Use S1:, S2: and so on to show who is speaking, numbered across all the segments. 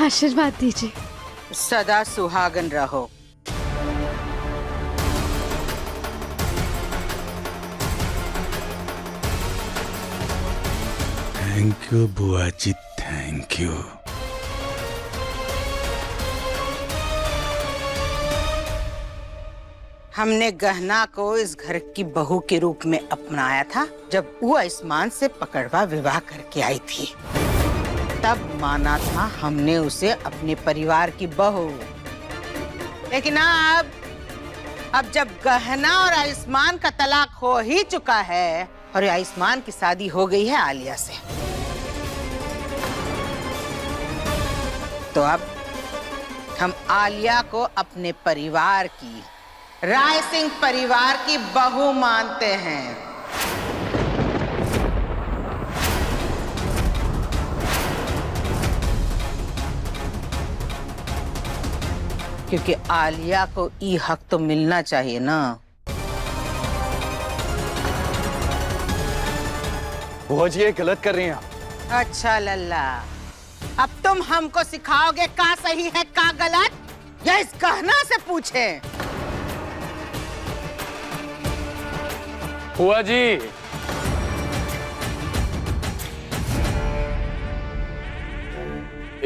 S1: आशीर्वाद दीजिए।
S2: सदा सुहागन रहो।
S3: थैंक यू बुआ जी, थैंक यू।
S2: हमने गहना को इस घर की बहू के रूप में अपनाया था जब वो आसमान से पकड़वा विवाह करके आई थी। तब माना था हमने उसे अपने परिवार की बहू। लेकिन अब जब गहना और आयुष्मान का तलाक हो ही चुका है और आयुष्मान की शादी हो गई है आलिया से, तो अब हम आलिया को अपने परिवार की, राय सिंह परिवार की बहू मानते हैं। क्योंकि आलिया को ई हक तो मिलना चाहिए ना।
S4: बुआ जी ये गलत कर रही हैं आप।
S2: अच्छा लल्ला, अब तुम हमको सिखाओगे का सही है का गलत, या इस गहना से पूछे?
S4: बुआ जी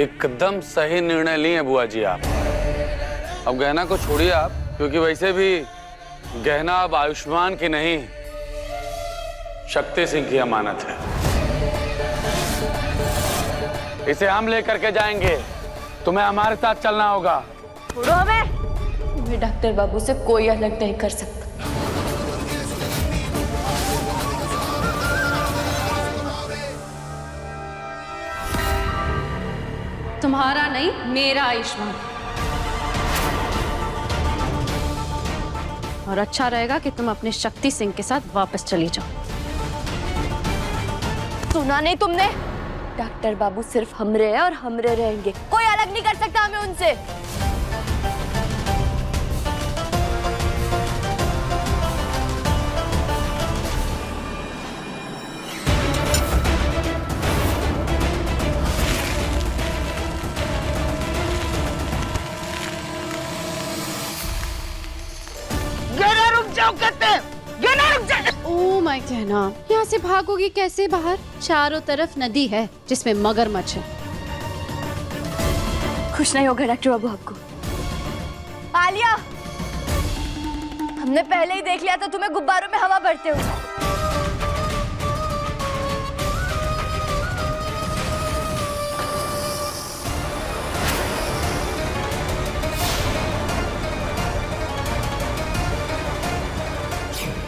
S4: एकदम सही निर्णय लिए हैं बुआ जी आप। अब गहना को छोड़िए आप, क्योंकि वैसे भी गहना अब आयुष्मान की नहीं, शक्ति सिंह की अमानत है। इसे हम लेकर के जाएंगे, तुम्हें हमारे साथ चलना होगा।
S5: छोड़ो हमें, मैं डॉक्टर बाबू से कोई अलग नहीं कर सकता।
S1: तुम्हारा नहीं, मेरा आयुष्मान। और अच्छा रहेगा कि तुम अपने शक्ति सिंह के साथ वापस चली जाओ।
S5: सुना नहीं तुमने? डॉक्टर बाबू सिर्फ हमरे हैं और हमरे रहेंगे, कोई अलग नहीं कर सकता हमें उनसे।
S1: ओह माय कहना, यहाँ से भागोगी कैसे बाहर? चारों तरफ नदी है जिसमें मगरमच्छ है।
S5: खुश नहीं होगा डॉक्टर बाबू आपको। आलिया, हमने पहले ही देख लिया था तुम्हें गुब्बारों में हवा भरते हुए।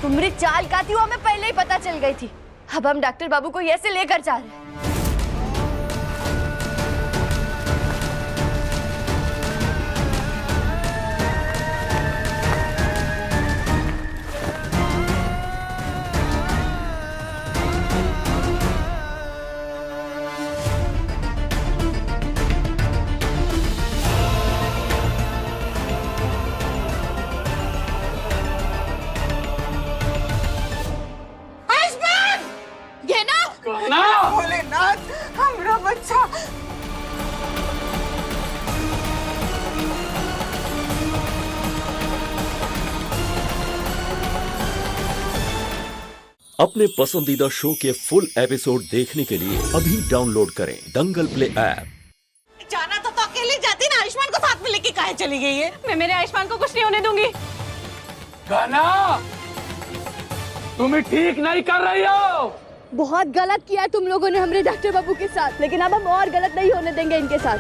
S5: तुम्हारी चाल का थी वो हमें पहले ही पता चल गई थी। अब हम डॉक्टर बाबू को ऐसे लेकर जा रहे हैं।
S2: भोलेनाथ, हमरा बच्चा।
S6: अपने पसंदीदा शो के फुल एपिसोड देखने के लिए अभी डाउनलोड करें दंगल प्ले ऐप।
S2: जाना तो अकेले जाती ना, आयुष्मान को साथ में लेके काहे चली गई है?
S1: मैं मेरे आयुष्मान को कुछ नहीं होने दूंगी।
S4: गहना, तुम ठीक नहीं कर रही हो।
S5: बहुत गलत किया तुम लोगों ने हमारे डॉक्टर बाबू के साथ, लेकिन अब हम और गलत नहीं होने देंगे इनके साथ।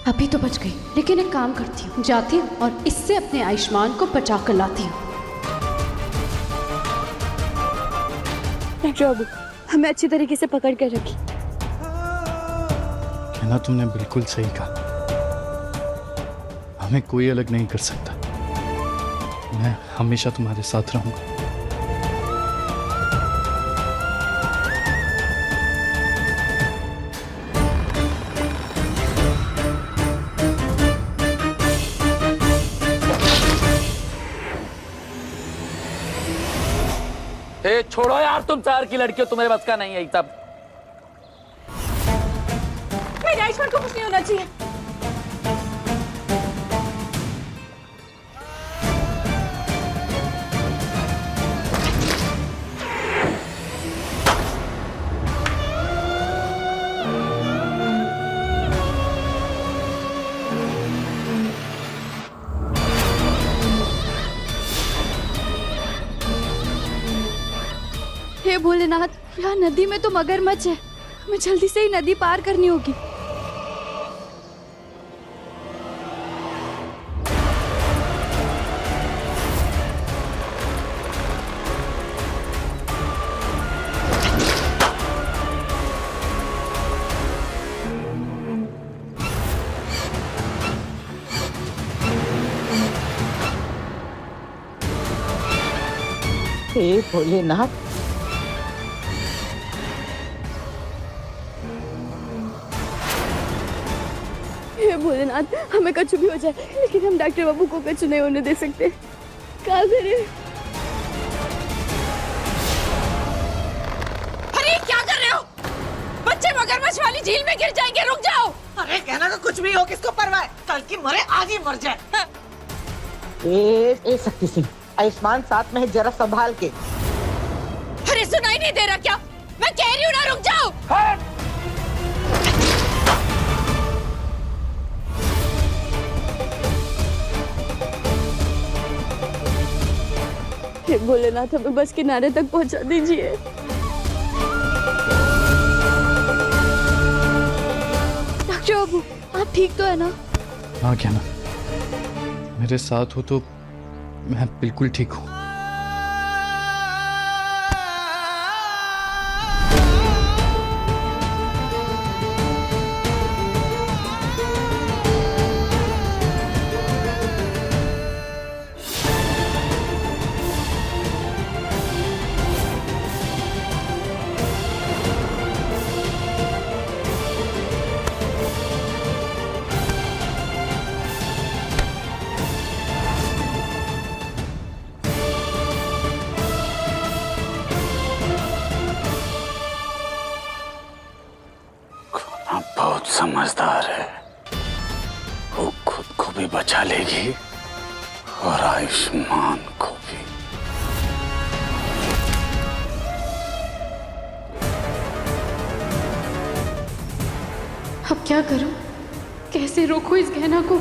S1: अभी तो बच गई, लेकिन एक काम करती हूँ, जाती हूँ और इससे अपने आयुष्मान को बचा कर लाती हूँ।
S5: डॉक्टर बाबू, हमें अच्छी तरीके से पकड़ कर रखी।
S3: कहना तुमने बिल्कुल सही कहा, हमें कोई अलग नहीं कर सकता। मैं हमेशा तुम्हारे साथ रहूंगा।
S7: ए, छोड़ो यार, तुम शहर की लड़की हो, तुम्हारे बस का नहीं है ये सब।
S5: मेरे आयुष्मान को कुछ नहीं होना चाहिए। हे भोलेनाथ, यहाँ नदी में तो मगरमच्छ है, हमें जल्दी से ही नदी पार करनी होगी।
S2: हे भोलेनाथ,
S5: हे भोलेनाथ, हमें कुछ भी हो जाए, लेकिन हम डॉक्टर बाबू को कुछ नहीं होने दे सकते। क्या करें?
S8: अरे क्या कर रहे हो? बच्चे मगरमच्छ वाली झील में गिर जाएंगे, रुक जाओ।
S9: अरे कहना का कुछ भी हो, किसको परवाह है? कल की मरे आज ही मर जाए।
S2: ए शक्ति सिंह, आयुष्मान साथ में है, जरा संभाल के।
S8: अरे सुनाई नहीं दे रहा क्या? मैं कह रही हूँ ना, रुक जाओ।
S5: हे भोलेनाथ, हमें बस किनारे तक पहुंचा दीजिए। डॉक्टर बाबू, आप ठीक तो है ना?
S3: हाँ क्या ना, मेरे साथ हो तो मैं बिल्कुल ठीक हूँ।
S4: बहुत समझदार है, वो खुद को भी बचा लेगी और आयुष्मान को भी।
S1: अब क्या करूं? कैसे रोकूं इस गहना को?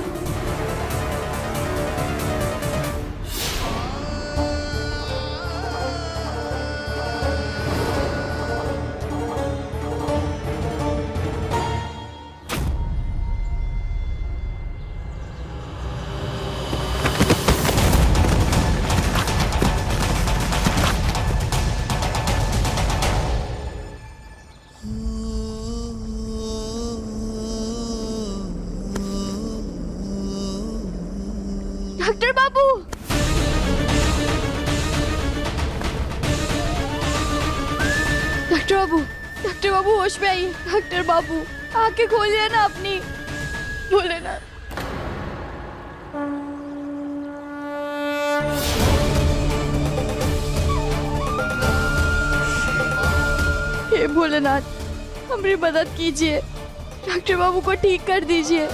S5: डॉक्टर बाबू, डॉक्टर बाबू, डॉक्टर बाबू होश में आइए। डॉक्टर बाबू, आंखें खोलिए ना अपनी। भोलेनाथ, हे भोलेनाथ, हमारी मदद कीजिए। डॉक्टर बाबू को ठीक कर दीजिए।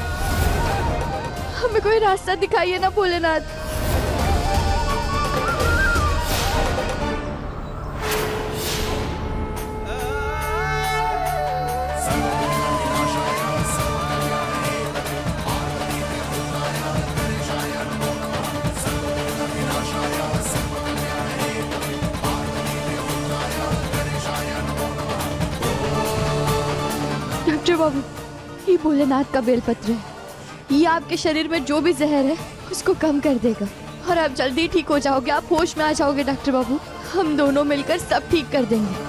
S5: हमें कोई रास्ता दिखाइए ना भोलेनाथ। बाबू, ये भोलेनाथ का बेलपत्र है। ये आपके शरीर में जो भी जहर है उसको कम कर देगा और आप जल्दी ठीक हो जाओगे, आप होश में आ जाओगे डॉक्टर बाबू। हम दोनों मिलकर सब ठीक कर देंगे।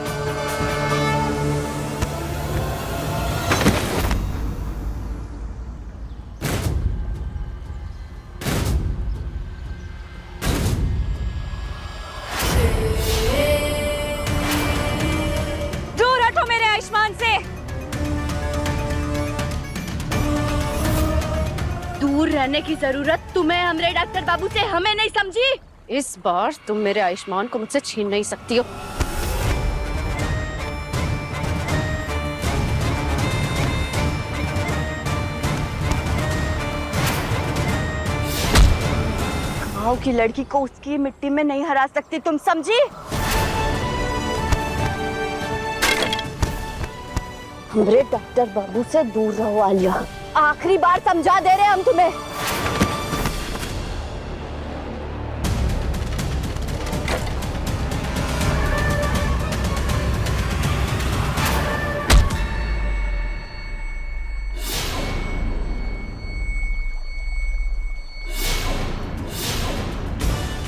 S8: दूर हटो मेरे आयुष्मान से।
S5: दूर रहने की जरूरत तुम्हें हमरे डॉक्टर बाबू से हमें नहीं समझी।
S1: इस बार तुम मेरे आयुष्मान को मुझसे छीन नहीं सकती हो।
S5: गांव की लड़की को उसकी मिट्टी में नहीं हरा सकती, तुम समझी? हमरे डॉक्टर बाबू से दूर रहो आलिया, आखिरी बार समझा दे रहे हम तुम्हें।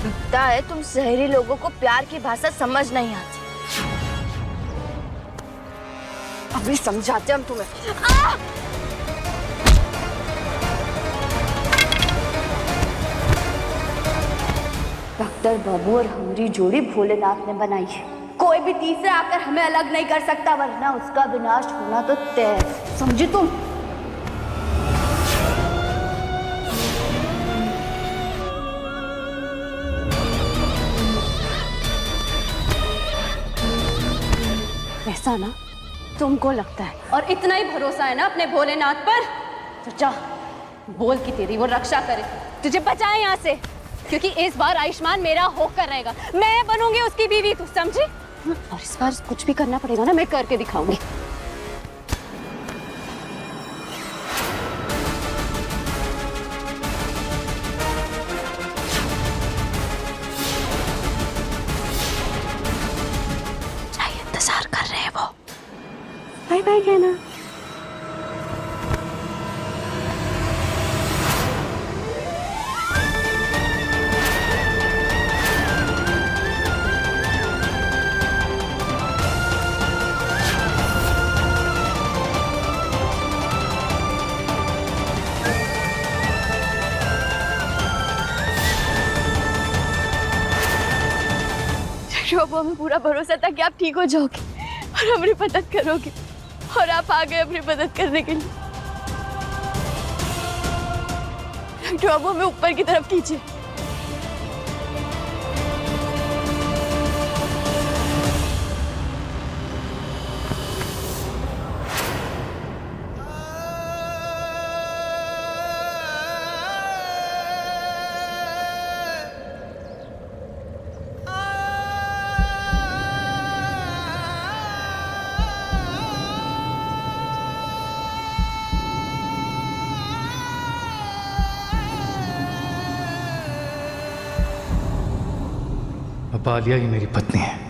S5: लगता है तुम शहरी लोगों को प्यार की भाषा समझ नहीं आती। अभी समझाते हम तुम्हें। डॉक्टर बाबू और हमारी जोड़ी भोलेनाथ ने बनाई है। कोई भी तीसरा आकर हमें अलग नहीं कर सकता, वरना उसका विनाश होना तो तय है। समझी तुम?
S1: ऐसा ना तुमको लगता है, और इतना ही भरोसा है ना अपने भोलेनाथ पर, तो जा बोल की तेरी वो रक्षा करे, तुझे बचाए यहाँ से। क्योंकि इस बार आयुष्मान मेरा होकर रहेगा, मैं बनूंगी उसकी बीवी, तू समझी? और इस बार कुछ भी करना पड़ेगा ना, मैं करके दिखाऊंगी। इंतजार कर रहे हैं वो। बाय बाय कहना।
S5: बाबू, हमें पूरा भरोसा था कि आप ठीक हो जाओगे और हमारी मदद करोगे, और आप आ गए अपनी मदद करने के लिए। डॉक्टर बाबू, हमें ऊपर की तरफ खींचिए।
S3: अब आलिया ही मेरी पत्नी है।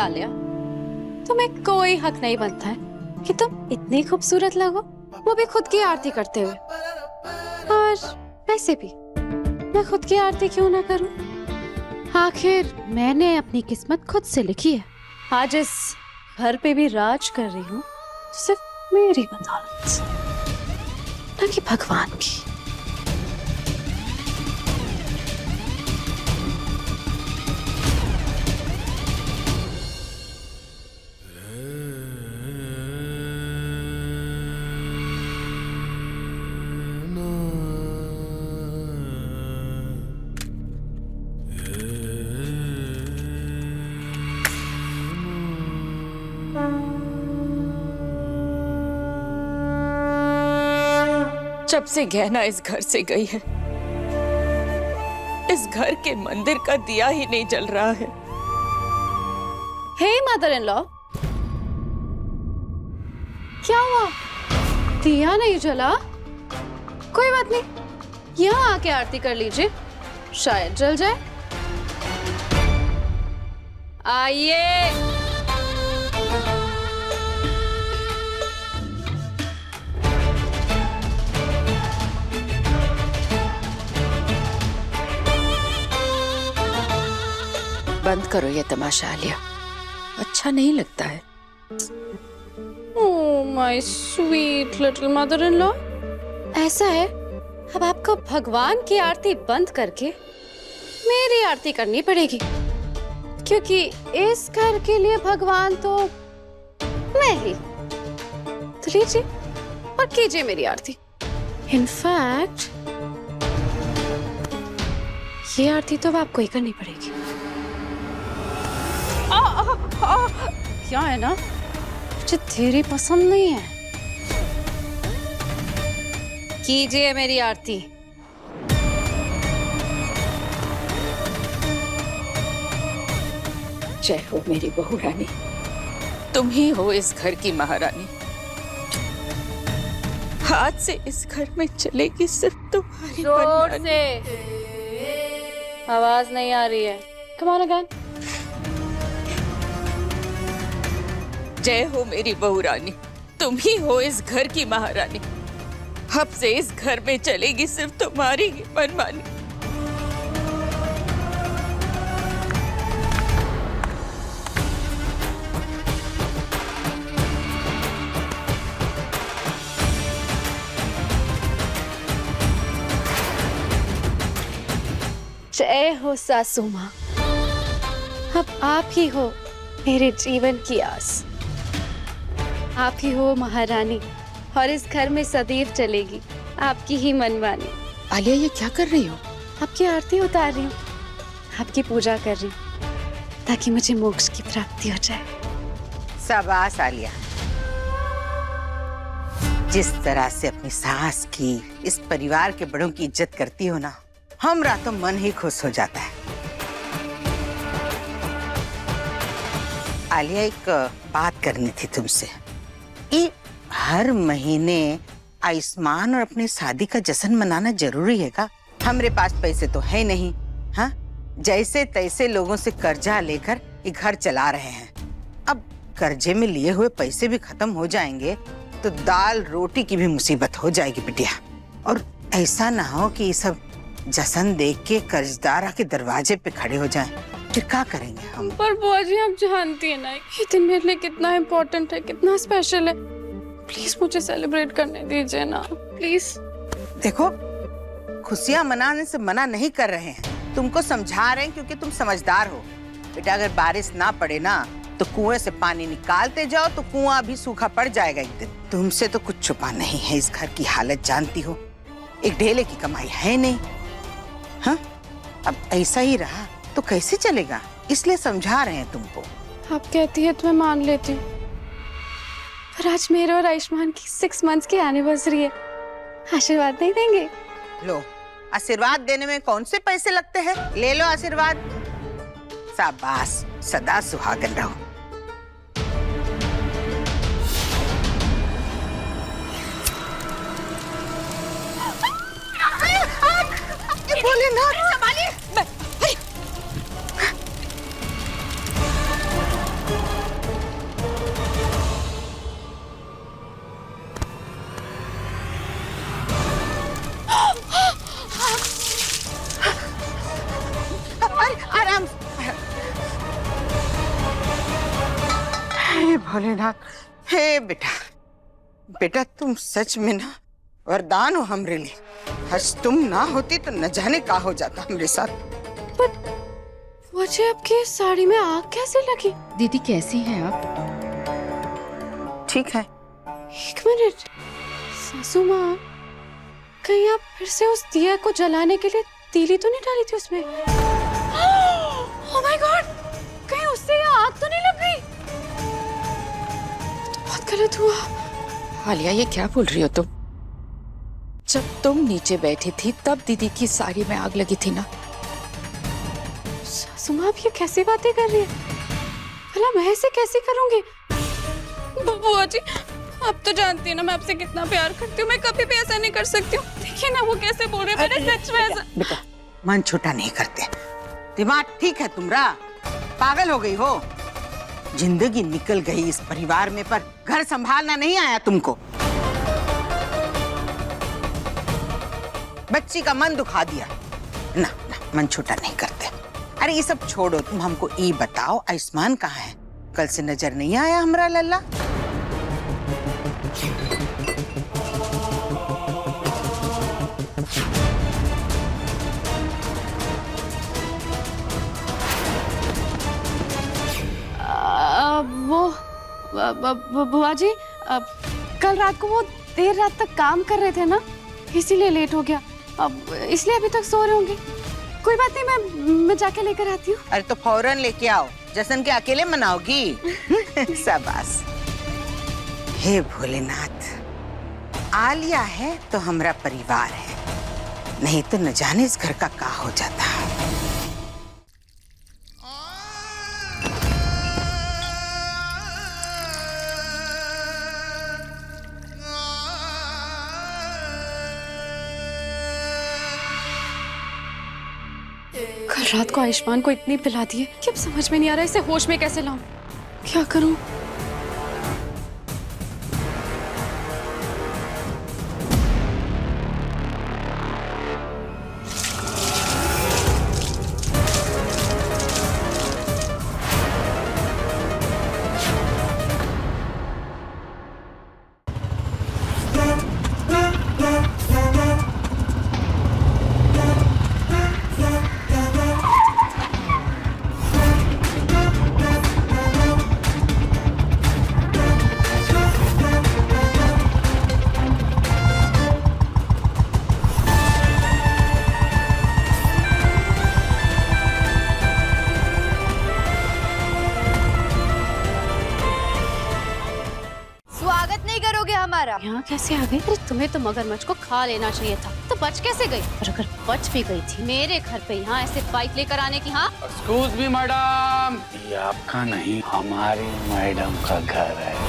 S1: आलिया, तुम्हें कोई हक नहीं बनता है कि तुम इतनी खूबसूरत लगो, वो भी खुद की आरती करते हुए। और वैसे भी मैं खुद की आरती क्यों ना करूं? आखिर मैंने अपनी किस्मत खुद से लिखी है। आज इस घर पे भी राज कर रही हूँ सिर्फ मेरी बदौलत से, ना कि भगवान की।
S8: जब से गहना इस घर से गई है, इस घर के मंदिर का दिया ही नहीं जल रहा है।
S1: हे मदर इन लॉ, क्या हुआ? दिया नहीं जला? कोई बात नहीं, यहाँ आके आरती कर लीजिए, शायद जल जाए। आइए।
S8: बंद करो ये तमाशा आलिया, अच्छा नहीं लगता है।
S1: Oh my sweet little mother in law, ऐसा है अब आपको भगवान की आरती बंद करके मेरी आरती करनी पड़ेगी, क्योंकि इस घर के लिए भगवान तो मैं ही। तो लीजिए और कीजिए मेरी आरती। इनफैक्ट ये आरती तो अब आपको ही करनी पड़ेगी। क्या है ना, मुझे तेरी पसंद नहीं है। कीजिए मेरी आरती।
S8: जय हो मेरी बहू रानी, तुम ही हो इस घर की महारानी। आज से इस घर में चलेगी सिर्फ तुम्हारी
S1: जोर
S8: मनमानी।
S1: से आवाज नहीं आ रही है। Come on again.
S8: जय हो मेरी बहू रानी, तुम ही हो इस घर की महारानी। अब से इस घर में चलेगी सिर्फ तुम्हारी ही मनमानी।
S1: जय हो सासू माँ, अब आप ही हो मेरे जीवन की आस। आप ही हो महारानी और इस घर में सदैव चलेगी आपकी ही मनमानी।
S8: आलिया ये क्या कर रही हो?
S1: आपकी आरती उतार रही हूँ, आपकी पूजा कर रही हूँ ताकि मुझे मोक्ष की प्राप्ति हो जाए।
S2: शाबाश आलिया, जिस तरह से अपनी सास की, इस परिवार के बड़ों की इज्जत करती हो ना, हमरा तो मन ही खुश हो जाता है। आलिया एक बात करनी थी तुमसे। ये हर महीने आयुष्मान और अपनी शादी का जश्न मनाना जरूरी है का? हमरे पास पैसे तो है नहीं, हाँ? जैसे तैसे लोगों से कर्जा लेकर ये घर चला रहे हैं। अब कर्जे में लिए हुए पैसे भी खत्म हो जाएंगे तो दाल रोटी की भी मुसीबत हो जाएगी बिटिया। और ऐसा ना हो कि ये सब जश्न देख के कर्जदार आके दरवाजे पे खड़े हो जाएं, फिर क्या करेंगे हम?
S1: पर बुआ जी आप जानती है ना ये दिन मेरे लिए कितना इम्पोर्टेंट है, कितना स्पेशल है। प्लीज मुझे सेलिब्रेट करने दीजिए ना, प्लीज।
S2: देखो, खुशियां मनाने से मना नहीं कर रहे हैं, तुमको समझा रहे हैं क्योंकि तुम समझदार हो। बेटा अगर बारिश ना पड़े ना तो कुएं से पानी निकालते जाओ तो कुआं भी सूखा पड़ जाएगा एक दिन। तुमसे तो कुछ छुपा नहीं है, इस घर की हालत जानती हो, एक ढेले की कमाई है नहीं। हाँ, अब ऐसा ही रहा तो कैसे चलेगा, इसलिए समझा रहे हैं तुमको।
S1: आप कहती है तो मैं मान लेती हूँ, पर आज मेरे और आयुष्मान की 6 मंथ्स की एनिवर्सरी है, आशीर्वाद नहीं देंगे?
S2: लो, आशीर्वाद देने में कौन से पैसे लगते हैं, ले लो आशीर्वाद। शाबाश, सदा सुहागन रहो। भोलेनाथ, हे भोलेनाथ, हे बेटा, बेटा तुम सच में ना वरदान हो हमरे लिए। आज तुम ना होती तो न जाने क्या हो जाता हमरे साथ।
S5: मुझे आपकी साड़ी में आग कैसे लगी?
S8: दीदी कैसी हैं आप?
S2: ठीक है।
S5: एक मिनट, सासू माँ, कहीं आप फिर से उस दिया को जलाने के लिए तीली तो नहीं डाली थी उसमें? ओह माय गॉड, कहीं उससे ये आग तो नहीं लग गई? तो बहुत गलत हुआ।
S8: आलिया, ये क्या बोल रही हो तुम? जब तुम नीचे बैठी थी तब दीदी की साड़ी में आग लगी थी ना?
S5: सासू माँ, आप ये कैसी बातें कर रही है? भला मैं ऐसे कैसे करूंगी?
S1: बुआ जी, आप तो जानती है ना मैं आपसे कितना प्यार करती हूँ। मैं कभी भी ऐसा नहीं कर सकती हूँ। देखिए ना वो कैसे बोल रहे हैं। मैंने सच में ऐसा।
S2: बेटा मन छोटा नहीं करते, दिमाग ठीक है तुम्हारा? पागल हो गई हो? जिंदगी निकल गई इस परिवार में, पर घर संभालना नहीं आया तुमको। बच्ची का मन दुखा दिया ना, ना मन छोटा नहीं करते। अरे ये सब छोड़ो, तुम हमको ये बताओ आयुष्मान कहाँ है? कल से नजर नहीं आया हमरा लल्ला।
S5: बुआ जी, कल रात को वो देर रात तक काम कर रहे थे ना, इसीलिए लेट हो गया। अब इसलिए अभी तक सो रहे होंगे। कोई बात नहीं, मैं जाके लेकर आती हूँ।
S2: अरे तो फौरन लेके आओ, जश्न के अकेले मनाओगी? शाबाश। हे भोलेनाथ, आलिया है तो हमरा परिवार है, नहीं तो न जाने इस घर का क्या हो जाता।
S5: कल रात को आयुष्मान को इतनी पिला दी है कि अब समझ में नहीं आ रहा इसे होश में कैसे लाऊं। क्या करूं? यहाँ कैसे आ गई? अरे तुम्हें तो मगरमच्छ को खा लेना चाहिए था, तो बच कैसे गई? और अगर बच भी गई थी मेरे घर पे यहाँ ऐसे बाइक लेकर आने की? हाँ
S4: एक्सक्यूज मी मैडम, ये आपका नहीं हमारी मैडम का घर है।